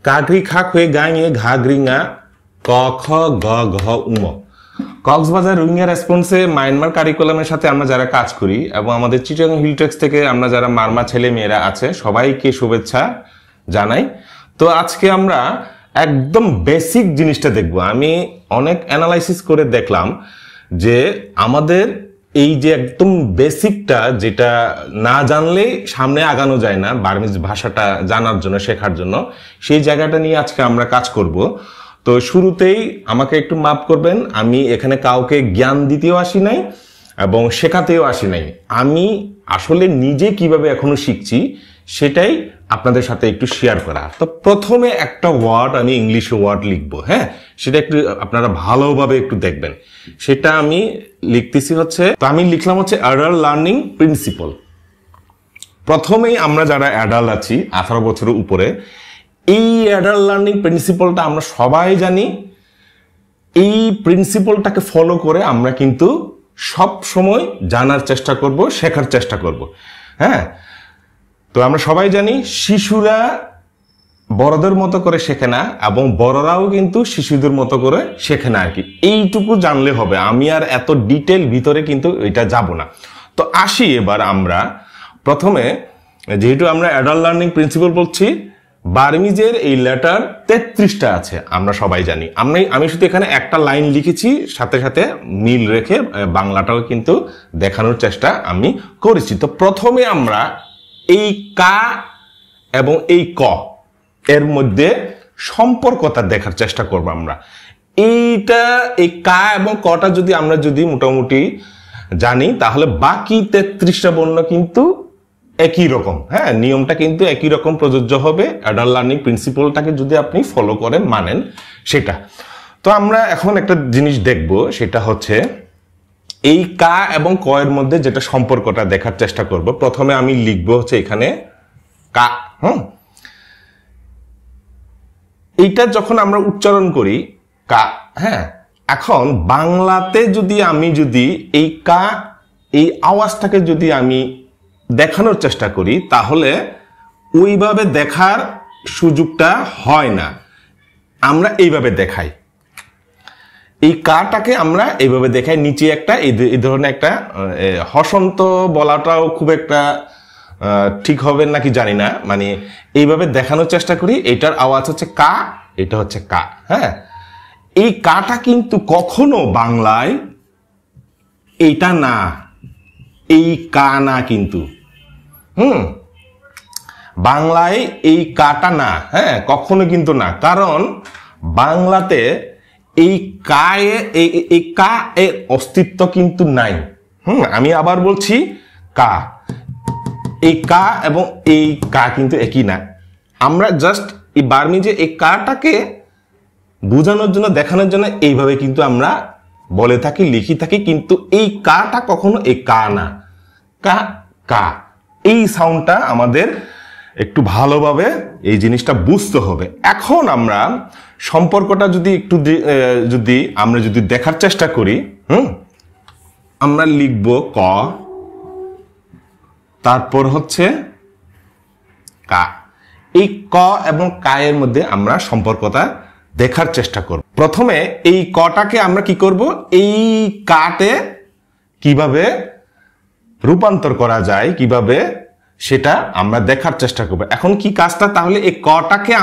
কাগরি খা খুয়ে গাঙে ঘাগরিঙা ক খ গ ঘ উম। কক্সবাজার রোহিঙ্গা রেসপন্সে মায়ানমার কারিকুলামের সাথে আমরা যারা কাজ করি এবং আমাদের চিটাগং হিলটেক্স থেকে আমরা যারা মারমা ছেলে মেয়েরা আছে সবাইকে শুভেচ্ছা জানাই। তো আজকে আমরা একদম বেসিক জিনিসটা দেখব। আমি অনেক অ্যানালাইসিস করে দেখলাম যে আমাদের এই যে একদম বেসিকটা যেটা না জানলে সামনে আগানো যায় না বার্মিজ ভাষাটা জানার জন্য শেখার জন্য, সেই জায়গাটা নিয়ে আজকে আমরা কাজ করব। তো শুরুতেই আমাকে একটু মাফ করবেন, আমি এখানে কাউকে জ্ঞান দিতেও আসি নাই এবং শেখাতেও আসি নাই। আমি আসলে নিজে কিভাবে এখনো শিখছি সেটাই আপনাদের সাথে একটু শেয়ার করা। তো প্রথমে একটা ওয়ার্ড আমি ইংলিশে ওয়ার্ড লিখবো, হ্যাঁ, সেটা একটু আপনারা ভালোভাবে একটু দেখবেন। সেটা আমি লিখতেছি হচ্ছে, তো আমি লিখলাম হচ্ছে অ্যাডাল্ট লার্নিং প্রিন্সিপাল। প্রথমেই আমরা যারা অ্যাডাল্ট আছি 18 বছরের উপরে, এই অ্যাডাল্ট লার্নিং প্রিন্সিপালটা আমরা সবাই জানি। এই প্রিন্সিপালটাকে ফলো করে আমরা কিন্তু সব সময় জানার চেষ্টা করব, শেখার চেষ্টা করব, হ্যাঁ। তো আমরা সবাই জানি শিশুরা বড়দের মতো করে শেখে না এবং বড়রাও কিন্তু শিশুদের মতো করে শেখে না আর কি। এইটুকু জানলে হবে, আমি আর এত ডিটেল ভিতরে কিন্তু এটা যাব না। তো আসি এবার আমরা প্রথমে, যেহেতু আমরা অ্যাডাল্ট লার্নিং প্রিন্সিপাল বলছি, বার্মিজের এই লেটার 33টা আছে আমরা সবাই জানি। আমি শুধু এখানে একটা লাইন লিখেছি, সাথে সাথে মিল রেখে বাংলাটাও কিন্তু দেখানোর চেষ্টা আমি করেছি। তো প্রথমে আমরা এই কা এবং এই ক এর মধ্যে সম্পর্কটা দেখার চেষ্টা করব আমরা। এইটা এই কা এবং কটা আমরা যদি মোটামুটি জানি, তাহলে বাকি 33টা বর্ণ কিন্তু একই রকম, হ্যাঁ, নিয়মটা কিন্তু একই রকম প্রযোজ্য হবে অ্যাডাল্ট লার্নিং প্রিন্সিপালটাকে যদি আপনি ফলো করেন, মানেন সেটা। তো আমরা এখন একটা জিনিস দেখব, সেটা হচ্ছে এই কা এবং ক এর মধ্যে যেটা সম্পর্কটা দেখার চেষ্টা করব। প্রথমে আমি লিখব হচ্ছে এখানে কা, এইটা যখন আমরা উচ্চারণ করি কা, হ্যাঁ, এখন বাংলাতে আমি যদি এই কা এই আওয়াজটাকে যদি আমি দেখানোর চেষ্টা করি, তাহলে ওইভাবে দেখার সুযোগটা হয় না। আমরা এইভাবে দেখাই, এই কাটাকে আমরা এইভাবে দেখাই, নিচে একটা এই ধরনের একটা হসন্ত বলাটাও খুব একটা ঠিক হবে নাকি জানি না, মানে এইভাবে দেখানোর চেষ্টা করি। এটার আওয়াজ হচ্ছে কা, এটা হচ্ছে কা, হ্যাঁ। এই কাটা কিন্তু কখনো বাংলায় এইটা না, এই কা না, কিন্তু বাংলায় এই কাটা না, হ্যাঁ, কখনো কিন্তু না। কারণ বাংলাতে এই কায়ে এই কা এর অস্তিত্ব কিন্তু নাই। আমি আবার বলছি, কা, এই কা এবং এই কা কিন্তু একই না। আমরা জাস্ট এই বার্মিজে এই কাটাকে বোঝানোর জন্য, দেখানোর জন্য এইভাবে কিন্তু আমরা বলে থাকি, লিখি থাকি, কিন্তু এই কাটা কখনো এই কা না। কা, কা, এই সাউন্ডটা আমাদের একটু ভালোভাবে এই জিনিসটা বুঝতে হবে। এখন আমরা সম্পর্কটা যদি আমরা দেখার চেষ্টা করি, আমরা লিখব ক, তারপর হচ্ছে কা। এই ক এবং কা এর মধ্যে আমরা সম্পর্কটা দেখার চেষ্টা করব। প্রথমে এই কটাকে আমরা কি করব, এই কাতে কিভাবে রূপান্তর করা যায়, কিভাবে সেটা আমরা দেখার চেষ্টা করব। এখন কি কাজটা, তাহলে এই কটাকে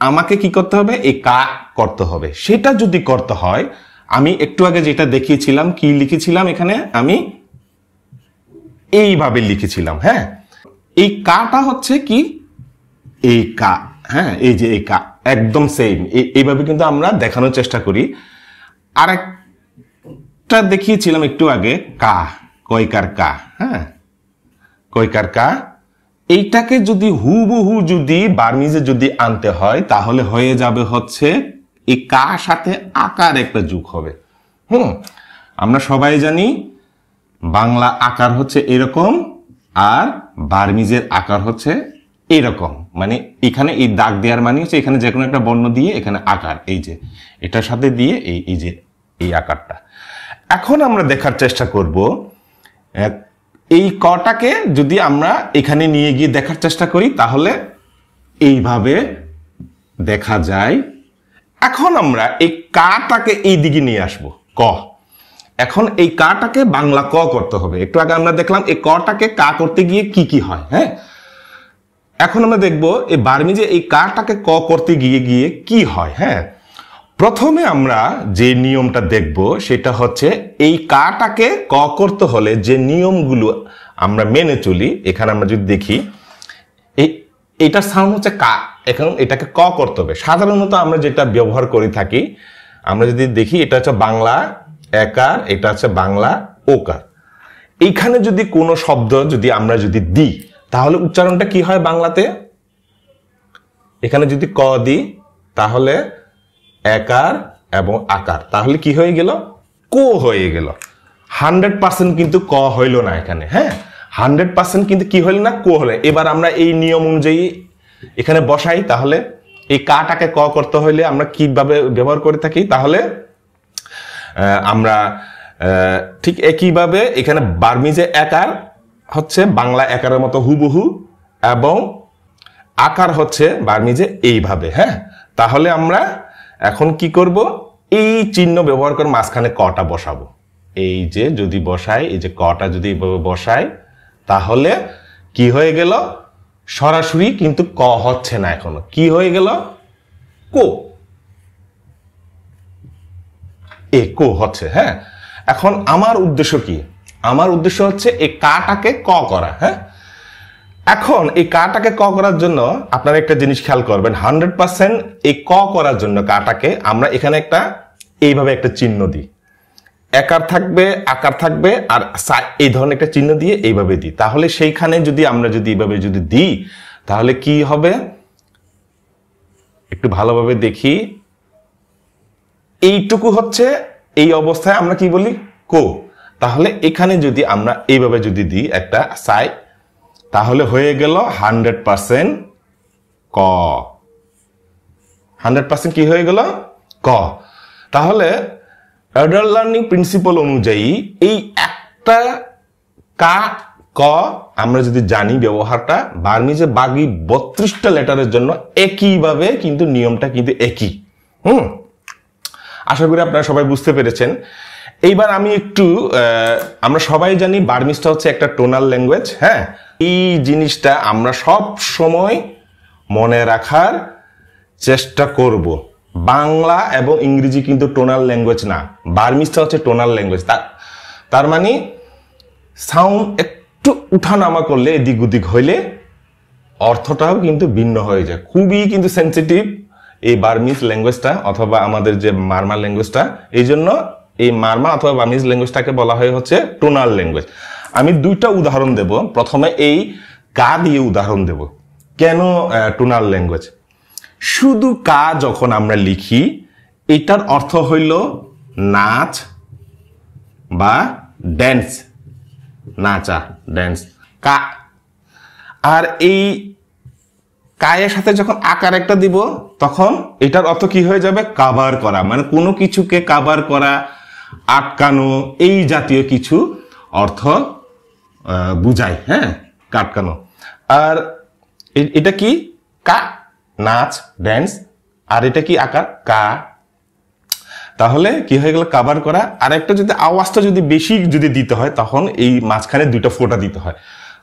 আমাকে কি করতে হবে, এই কা করতে হবে। সেটা যদি করতে হয়, আমি একটু আগে যেটা দেখিয়েছিলাম, কি লিখেছিলাম এখানে, আমি এইভাবে লিখেছিলাম, হ্যাঁ। এই কাটা হচ্ছে কি, এই কা, হ্যাঁ, এই যে এই কা একদম সেম, এইভাবে কিন্তু আমরা দেখানোর চেষ্টা করি। আর একটা দেখিয়েছিলাম একটু আগে, কা, কয়কার কা, হ্যাঁ, কয়কার কা। এইটাকে যদি হুবহু বার্মিজে আনতে হয়, তাহলে হয়ে যাবে হচ্ছে এই কা সাথে আকার একটা যোগ হবে। আমরা সবাই জানি বাংলা আকার হচ্ছে এরকম আর বার্মিজের আকার হচ্ছে এরকম, মানে এখানে এই দাগ দেওয়ার মানে হচ্ছে এখানে যে কোনো একটা বর্ণ দিয়ে এখানে আকার, এই যে এটার সাথে দিয়ে এই যে এই আকারটা। এখন আমরা দেখার চেষ্টা করব এই কটাকে যদি আমরা এখানে নিয়ে গিয়ে দেখার চেষ্টা করি, তাহলে এইভাবে দেখা যায়। এখন আমরা এই কাটাকে এই দিকে নিয়ে আসব, ক। এখন এই কাটাকে বাংলা ক করতে হবে। একটু আগে আমরা দেখলাম এই কটাকে কা করতে গিয়ে কি কি হয়। হ্যাঁ, এখন আমরা দেখব এই বার্মিজে এই কাটাকে ক করতে গিয়ে গিয়ে কি হয়। হ্যাঁ, প্রথমে আমরা যে নিয়মটা দেখব সেটা হচ্ছে এই কাটাকে ক করতে হলে যে নিয়মগুলো আমরা মেনে চলি। এখানে আমরা যদি দেখি এটার সাউন্ড হচ্ছে কা, এখন এটাকে ক করতে হবে। সাধারণত আমরা যেটা ব্যবহার করে থাকি, আমরা যদি দেখি এটা হচ্ছে বাংলা একার, এটা হচ্ছে বাংলা ওকার। এইখানে যদি কোনো শব্দ যদি আমরা যদি দিই তাহলে উচ্চারণটা কি হয় বাংলাতে? এখানে যদি ক দিই তাহলে একার এবং আকার, তাহলে কি হয়ে গেল? কো হয়ে গেল। 100% কিন্তু ক হইল না এখানে। হ্যাঁ, 100% কিন্তু কি হইল না? কো হলে। এবার আমরা এই নিয়ম অনুযায়ী এখানে বসাই, তাহলে এই কাটাকে ক করতে হইলে আমরা কিভাবে ব্যবহার করে থাকি? তাহলে আমরা ঠিক একইভাবে এখানে বার্মিজে একার হচ্ছে বাংলা একারের মতো হুবহু, এবং আকার হচ্ছে বার্মিজে এইভাবে। হ্যাঁ, তাহলে আমরা এখন কি করব? এই চিহ্ন ব্যবহার করে মাঝখানে কটা বসাবো। এই যে যদি বসাই, এই যে কটা যদি এইভাবে বসাই, তাহলে কি হয়ে গেল? সরাসরি কিন্তু ক হচ্ছে না, এখনো কি হয়ে গেল? কো। এ কো হচ্ছে। হ্যাঁ, এখন আমার উদ্দেশ্য কি? আমার উদ্দেশ্য হচ্ছে এই কাটাকে ক করা। হ্যাঁ, এখন এই কাটাকে ক করার জন্য আপনারা একটা জিনিস খেয়াল করবেন, 100% এই ক করার জন্য কাটাকে আমরা এখানে একটা এইভাবে একটা চিহ্ন দিই। একার থাকবে, আকার থাকবে, আর এই ধরনের একটা চিহ্ন দিয়ে এইভাবে দিই। তাহলে সেইখানে যদি আমরা যদি এইভাবে যদি দিই তাহলে কি হবে? একটু ভালোভাবে দেখি। এইটুকু হচ্ছে এই অবস্থায় আমরা কি বলি? কো। তাহলে এখানে যদি আমরা এইভাবে যদি দিই একটা সাই, তাহলে হয়ে গেল 100% ক। 100% কি হয়ে গেল? ক। তাহলে অ্যাডাল্ট লার্নিং প্রিন্সিপাল অনুযায়ী এই একটা কা ক আমরা যদি জানি ব্যবহারটা, বার্মিজে বাকি 32টা লেটারের জন্য একইভাবে কিন্তু নিয়মটা কিন্তু একই। আশা করি আপনারা সবাই বুঝতে পেরেছেন। এইবার আমি একটু আমরা সবাই জানি বার্মিজটা হচ্ছে একটা টোনাল ল্যাঙ্গুয়েজ। হ্যাঁ, এই জিনিসটা আমরা সব সময় মনে রাখার চেষ্টা করব। বাংলা এবং ইংরেজি কিন্তু টোনাল ল্যাঙ্গুয়েজ না, বার্মিজটা হচ্ছে টোনাল ল্যাঙ্গুয়েজ। তার মানে সাউন্ড একটু উঠানামা করলে, এদিক ওদিক হইলে অর্থটাও কিন্তু ভিন্ন হয়ে যায়। খুবই কিন্তু সেন্সিটিভ এই বার্মিজ ল্যাঙ্গুয়েজটা, অথবা আমাদের যে মারমা ল্যাঙ্গুয়েজটা। এই জন্য এই মারমা অথবা বার্মিজ ল্যাঙ্গুয়েজটাকে বলা হয় হচ্ছে টোনাল ল্যাঙ্গুয়েজ। আমি দুইটা উদাহরণ দেব। প্রথমে এই কা দিয়ে উদাহরণ দেব। কেন টোনাল ল্যাঙ্গুয়েজ? শুধু কা যখন আমরা লিখি, এটার অর্থ হইল নাচ বা ড্যান্স, নাচা, ড্যান্স, কা। আর এই কায়ের সাথে যখন আকার একটা দিব তখন এটার অর্থ কি হয়ে যাবে? কাভার করা, মানে কোনো কিছুকে কাভার করা, আটকানো, এই জাতীয় কিছু অর্থ বুঝায়। হ্যাঁ, আটকানো। আর এটা কি? কা, নাচ, ড্যান্স। আর এটা কি? আকার, কা। তাহলে কি হয়ে গেল? কাভার করা। আর একটা যদি আওয়াজটা যদি বেশি যদি দিতে হয় তখন এই মাঝখানে দুইটা ফোঁটা দিতে হয়,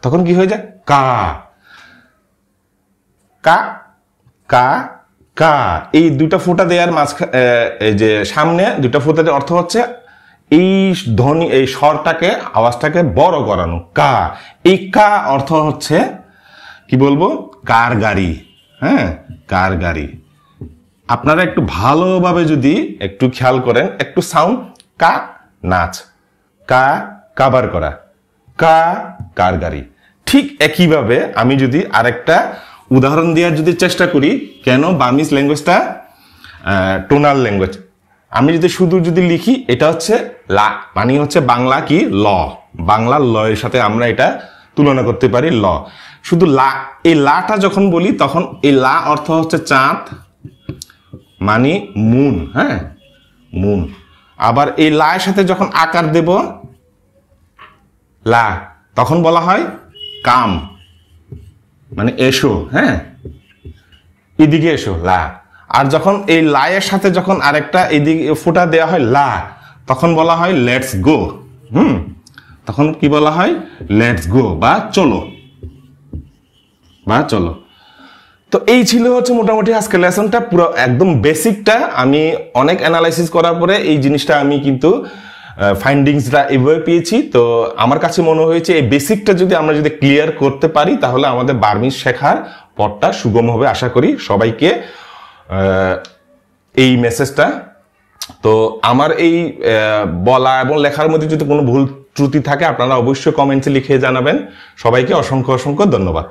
তখন কি হয়ে যায়? কা, কা, কা, কা। এই দুইটা ফোঁটা দেওয়ার মাঝখানে এই যে সামনে দুইটা ফোঁটা দেওয়ার অর্থ হচ্ছে এই ধ্বনি, এই স্বরটাকে, আওয়াজটাকে বড় করানো, কা। এই কা অর্থ হচ্ছে কি বলবো? কার গাড়ি। হ্যাঁ, কার গাড়ি। আপনারা একটু ভালোভাবে যদি একটু খেয়াল করেন, একটু সাউন্ড, কা, নাচ, কা, কাভার করা, কা, কার গাড়ি। ঠিক একইভাবে আমি যদি আরেকটা উদাহরণ দেওয়ার যদি চেষ্টা করি, কেন বার্মিজ ল্যাঙ্গুয়েজটা টোনাল ল্যাঙ্গুয়েজ। আমি যদি শুধু যদি লিখি, এটা হচ্ছে লা, মানে হচ্ছে বাংলা কি? ল। বাংলা লয়ের সাথে আমরা এটা তুলনা করতে পারি, ল। শুধু লা, এই লাটা যখন বলি তখন এই লা অর্থ হচ্ছে চাঁদ, মানে মুন। হ্যাঁ, মুন। আবার এই লায়ের সাথে যখন আকার দেব, লা, তখন বলা হয় কাম, মানে এসো। হ্যাঁ, এদিকে এসো, লা। আর যখন এই লা এর সাথে যখন আরেকটা এইদিকে ফোঁটা দেওয়া হয় লা, তখন বলা হয় লেটস গো। তখন কি বলা হয়? লেটস গো বা চলো, বা চলো। তো এই ছিল হচ্ছে মোটামুটি আজকে লেসনটা, পুরো একদম বেসিকটা। আমি অনেক অ্যানালাইসিস করার পরে এই জিনিসটা আমি কিন্তু ফাইন্ডিংসটা এভাবে পেয়েছি। তো আমার কাছে মনে হয়েছে এই বেসিকটা যদি আমরা যদি ক্লিয়ার করতে পারি তাহলে আমাদের বার্মিজ শেখার পথটা সুগম হবে। আশা করি সবাইকে এই মেসেজটা। তো আমার এই বলা এবং লেখার মধ্যে যদি কোনো ভুল ত্রুটি থাকে আপনারা অবশ্যই কমেন্টে লিখে জানাবেন। সবাইকে অসংখ্য অসংখ্য ধন্যবাদ।